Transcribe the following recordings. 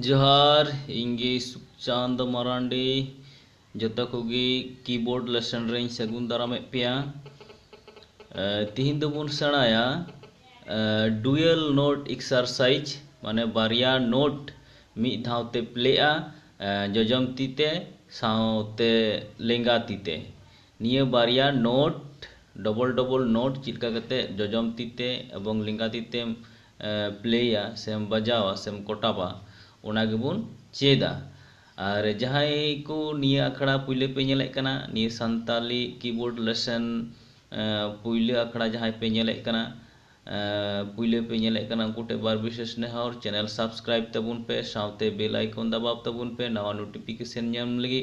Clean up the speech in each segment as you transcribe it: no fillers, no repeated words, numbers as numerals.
जोहार इंगे सुखचांद मरांडी जत कोगी keyboard lesson range सगुन दारामे पेया तिहिन दोबुन सेणाया dual note exercise माने बारिया नोट मिद धावते प्लेआ जजम तीते सावते लेंगा तीते निये बारिया नोट डबल नोट चिलका कते जजम तीते एवं लेंगा तीते प्लेया सेम बजावा सेम कोटाबा ओना गेबुन चेदा और जहां को निये अखड़ा पुइले पे नेलेक कना निये संताली कीबोर्ड लेसन पुइले अखड़ा जहां पे नेलेक कना पुइले पे नेलेक कना उनकुटे बार विशेष नेहर चैनल सब्सक्राइब तबुन पे सावते बेल आइकन दबाव तबुन पे नवा नोटिफिकेशन ñam लगी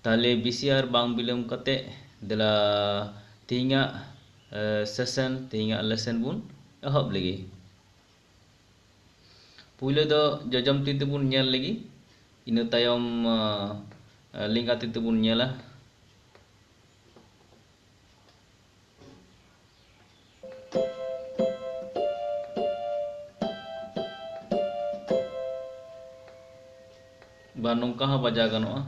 ताले बीसीआर बांग बिलम कते देला तिहिंगा सेशन तिहिंगा लेसन बुन एहब लगी पुइले दो जजम ती तेबुन ñel लगी ina tayom lingat itu pun nyala Bandung kah baja ganoa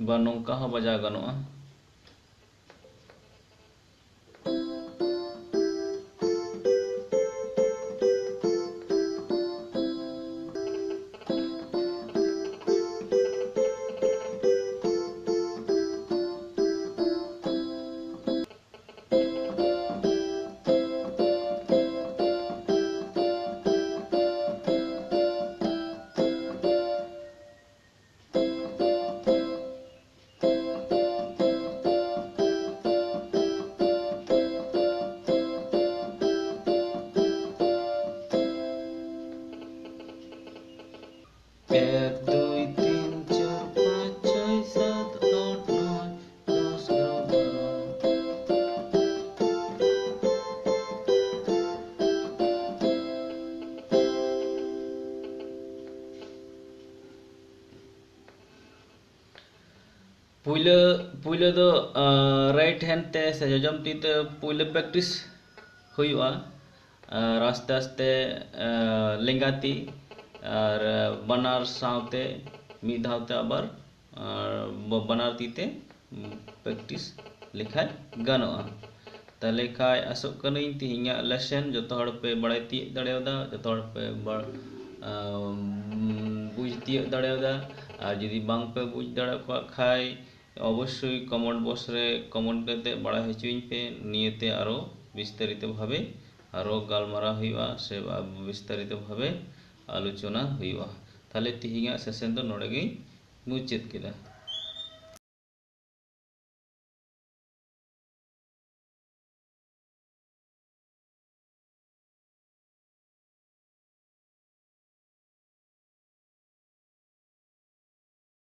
Bandung kah baja ganoa एक दुई तीन चार पाँच छः सात आठ नौ दस पुइले दो राइट हैंड ते से जजम ती ते पुइले प्रैक्टिस हुआ आस्ते आस्ते लेंगाती और बनार सावते मिद धावते आबार बनार तीते प्रैक्टिस लेखाय गानोआ ताले खाय आसोग कनई तिहिंगा लेसन जतो हड़ पे बड़ाय तिय दाड़ेवदा जतो हड़ पे बुझ तिय दाड़ेवदा और जुदी बांग पे बुझ दाड़े को खाय अवश्य कमेंट बॉक्स रे कमेंट करते बड़ा हचुइन पे नियते आरो विस्तारित भावे आरो गालमारा हुआ से विस्तारित भावे आलोचना हुआ ताले तिहिंगा सेशन दो नोड़े मुचाद केदा।